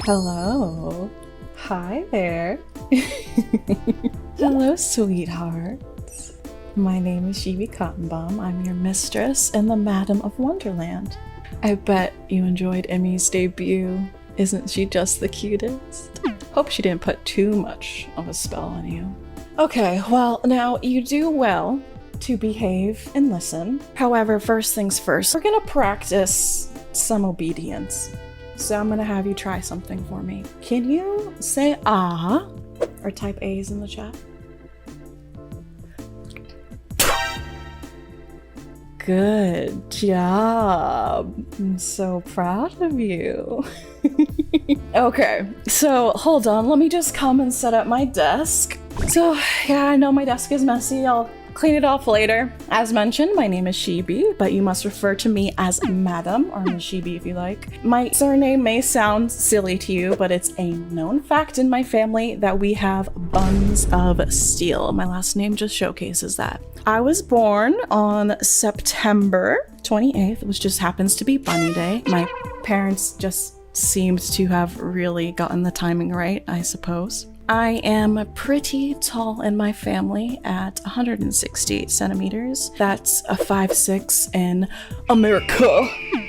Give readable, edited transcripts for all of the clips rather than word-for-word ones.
Hello. Hi there. Hello, sweethearts. My name is Shibi Cottonbum. I'm your mistress and the Madam of Wonderland. I bet you enjoyed Emmy's debut. Isn't she just the cutest? Hope she didn't put too much of a spell on you. Okay, well, now you do well to behave and listen. However, first things first, we're gonna practice some obedience. So I'm gonna have you try something for me. Can you say ah or type A's in the chat? Good job. I'm so proud of you. Okay, so hold on. Let me just come and set up my desk. So yeah, I know my desk is messy. I'll clean it off later. As mentioned, my name is Shibi, but you must refer to me as Madam or Miss Shibi if you like. My surname may sound silly to you, but it's a known fact in my family that we have buns of steel. My last name just showcases that. I was born on September 28th, which just happens to be Bunny Day. My parents just seemed to have really gotten the timing right, I suppose. I am pretty tall in my family at 168 centimeters. That's a 5'6" in America,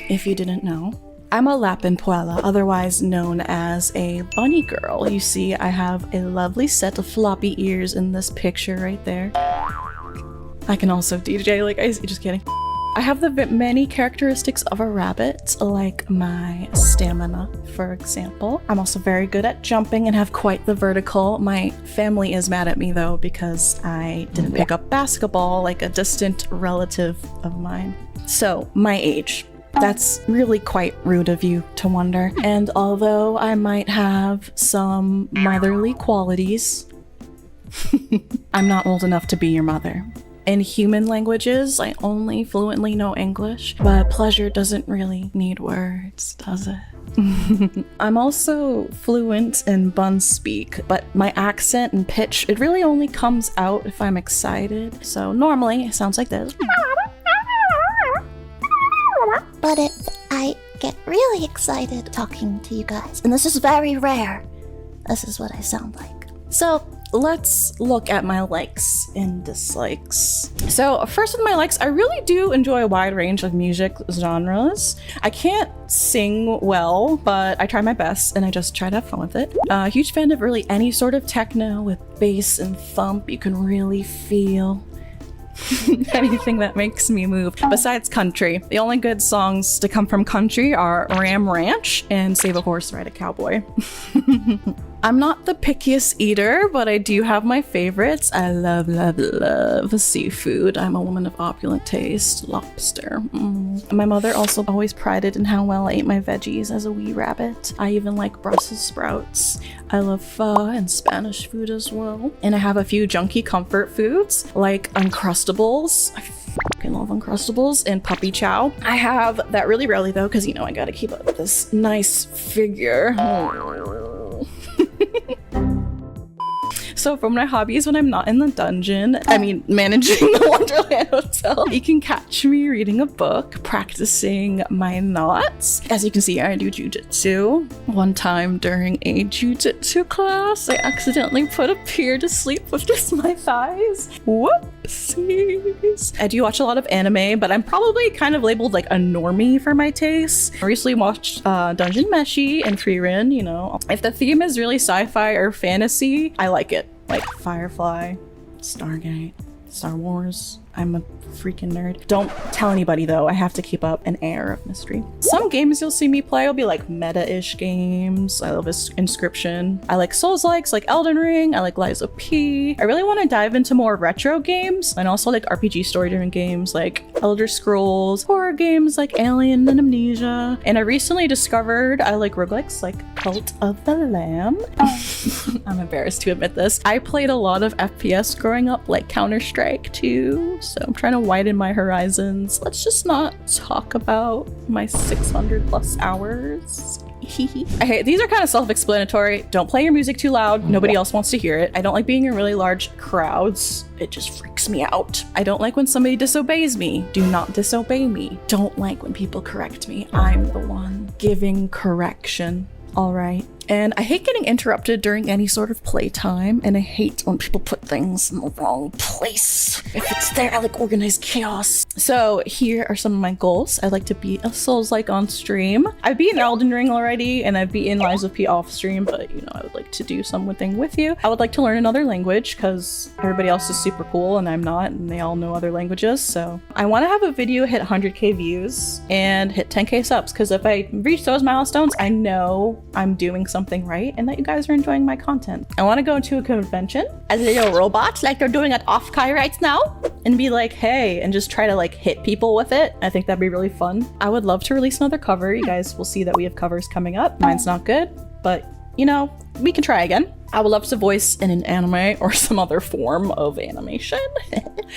if you didn't know. I'm a Lapinpuela, otherwise known as a bunny girl. You see, I have a lovely set of floppy ears in this picture right there. I can also DJ, just kidding. I have the many characteristics of a rabbit, like my stamina, for example. I'm also very good at jumping and have quite the vertical. My family is mad at me though because I didn't pick up basketball like a distant relative of mine. So, my age. That's really quite rude of you to wonder. And although I might have some motherly qualities, I'm not old enough to be your mother. In human languages, I only fluently know English, but pleasure doesn't really need words, does it? I'm also fluent in bun speak, but my accent and pitch, it really only comes out if I'm excited. So normally it sounds like this. But if I get really excited talking to you guys, and this is very rare, this is what I sound like. So let's look at my likes and dislikes. So first with my likes, I really do enjoy a wide range of music genres. I can't sing well, but I try my best and I just try to have fun with it. Huge fan of really any sort of techno with bass and thump you can really feel. Anything that makes me move. Besides country, the only good songs to come from country are Ram Ranch and Save a Horse, Ride a Cowboy. I'm not the pickiest eater, but I do have my favorites. I love seafood. I'm a woman of opulent taste. Lobster. My mother also always prided in how well I ate my veggies as a wee rabbit. I even like Brussels sprouts. I love pho and Spanish food as well. And I have a few junky comfort foods like Uncrustables. I fucking love Uncrustables and puppy chow. I have that really rarely though, because you know I gotta keep up with this nice figure. So for my hobbies when I'm not in the dungeon, managing the Wonderland Hotel, you can catch me reading a book, practicing my knots. As you can see, I do jujitsu. One time during a jujitsu class, I accidentally put a peer to sleep with just my thighs. Whoopsies. I do watch a lot of anime, but I'm probably kind of labeled like a normie for my taste. I recently watched Dungeon Meshi and Frieren, you know. If the theme is really sci-fi or fantasy, I like it. Like Firefly, Stargate, Star Wars. I'm a freaking nerd. Don't tell anybody though, I have to keep up an air of mystery. Some games you'll see me play will be like meta-ish games. I love Inscription. I like Souls-likes like Elden Ring. I like Lies of P. I really want to dive into more retro games and also like RPG story-driven games like Elder Scrolls, horror games like Alien and Amnesia. And I recently discovered I like roguelikes like Cult of the Lamb. I'm embarrassed to admit this. I played a lot of FPS growing up, like Counter-Strike 2. So I'm trying to widen my horizons. Let's just not talk about my 600 plus hours. Okay, these are kind of self-explanatory. Don't play your music too loud. Nobody else wants to hear it. I don't like being in really large crowds. It just freaks me out. I don't like when somebody disobeys me. Do not disobey me. Don't like when people correct me. I'm the one giving correction. All right. And I hate getting interrupted during any sort of playtime, and I hate when people put things in the wrong place. If it's there, like organized chaos. So here are some of my goals. I'd like to beat a Souls-like on stream. I've beaten Elden Ring already, and I've beaten Lies of P off stream, but you know, I would like to do something with you. I would like to learn another language because everybody else is super cool and I'm not, and they all know other languages. So I want to have a video hit 100k views and hit 10k subs, because if I reach those milestones, I know I'm doing something right and that you guys are enjoying my content. I want to go into a convention as a little robot like they're doing at Off-Kai right now and be like, hey, and just try to like hit people with it. I think that'd be really fun. I would love to release another cover. You guys will see that we have covers coming up. Mine's not good, but you know, we can try again. I would love to voice in an anime or some other form of animation.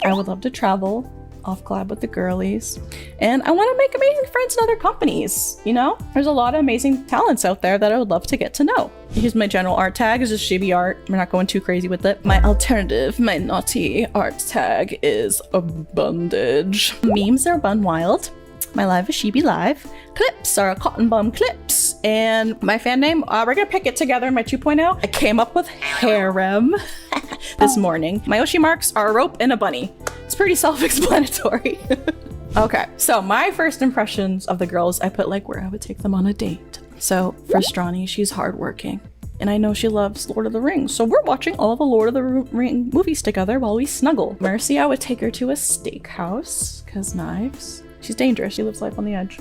I would love to travel off collab with the girlies, and I want to make amazing friends in other companies. You know, there's a lot of amazing talents out there that I would love to get to know. Here's my general art tag. It's just Shibi art. We're not going too crazy with it. My alternative, my naughty art tag is a bondage. Memes are bun wild. My live is Shibi Live. Clips are Cottonbum clips. And my fan name, we're gonna pick it together in my 2.0. I came up with HareM this morning. My Yoshi marks are a rope and a bunny. It's pretty self-explanatory. Okay, so my first impressions of the girls, I put like where I would take them on a date. So for Strani, she's hardworking. And I know she loves Lord of the Rings, so we're watching all the Lord of the Ring movies together while we snuggle. Mercy, I would take her to a steakhouse, cause knives. She's dangerous. She lives life on the edge.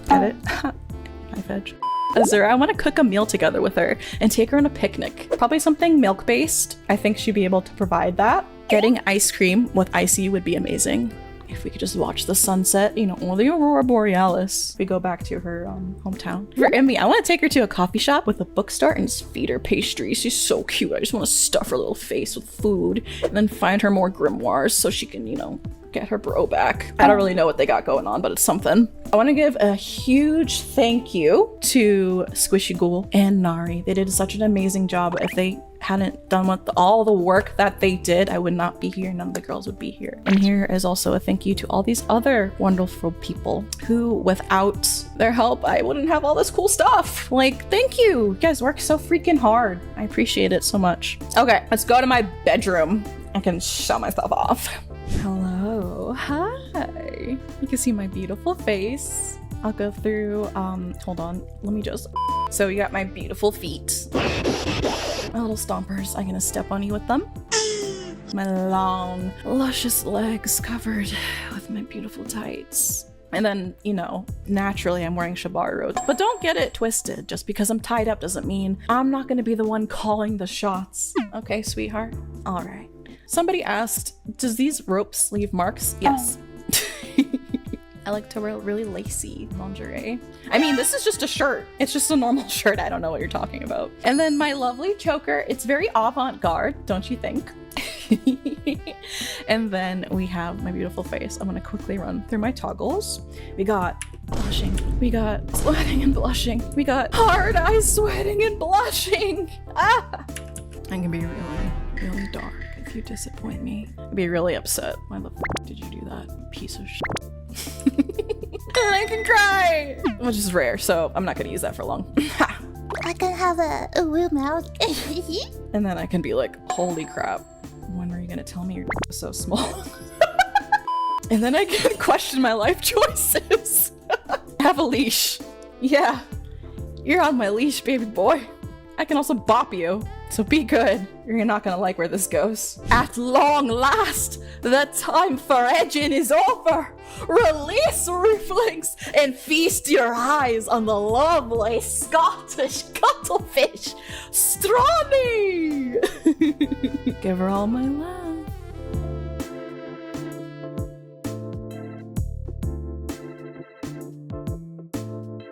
Get it? Knife edge. Azura, I want to cook a meal together with her and take her on a picnic. Probably something milk-based. I think she'd be able to provide that. Getting ice cream with Icy would be amazing. If we could just watch the sunset, you know, or the Aurora Borealis. We go back to her hometown. For Emmy, I want to take her to a coffee shop with a bookstore and just feed her pastries. She's so cute. I just want to stuff her little face with food and then find her more grimoires so she can, you know, get her bro back. I don't really know what they got going on, but it's something. I want to give a huge thank you to Squishy Ghoul and Nari. They did such an amazing job. If they hadn't done all the work that they did, I would not be here. None of the girls would be here. And here is also a thank you to all these other wonderful people who, without their help, I wouldn't have all this cool stuff. Like, thank you. You guys work so freaking hard. I appreciate it so much. Okay, let's go to my bedroom. I can show myself off. Hello, hi. You can see my beautiful face. I'll go through, hold on, let me just, so you got my beautiful feet. My little stompers, I'm gonna step on you with them. My long, luscious legs covered with my beautiful tights. And then, you know, naturally I'm wearing shibari robes. But don't get it twisted. Just because I'm tied up doesn't mean I'm not gonna be the one calling the shots. Okay, sweetheart? All right. Somebody asked, does these ropes leave marks? Yes. I like to wear really lacy lingerie. I mean, this is just a shirt. It's just a normal shirt. I don't know what you're talking about. And then my lovely choker. It's very avant-garde, don't you think? And then we have my beautiful face. I'm gonna quickly run through my toggles. We got blushing. We got sweating and blushing. We got hard eyes sweating and blushing. Ah! I can be really, really dark if you disappoint me. I'd be really upset. Why the f did you do that, piece of shit? And I can cry! Which is rare, so I'm not gonna use that for long. I can have a woo mouth. And then I can be like, holy crap. When are you gonna tell me you're so small? And then I can question my life choices. Have a leash. Yeah. You're on my leash, baby boy. I can also bop you. So be good. You're not gonna like where this goes. At long last, the time for edging is over. Release reflex and feast your eyes on the lovely Scottish cuttlefish, Strani. Give her all my love.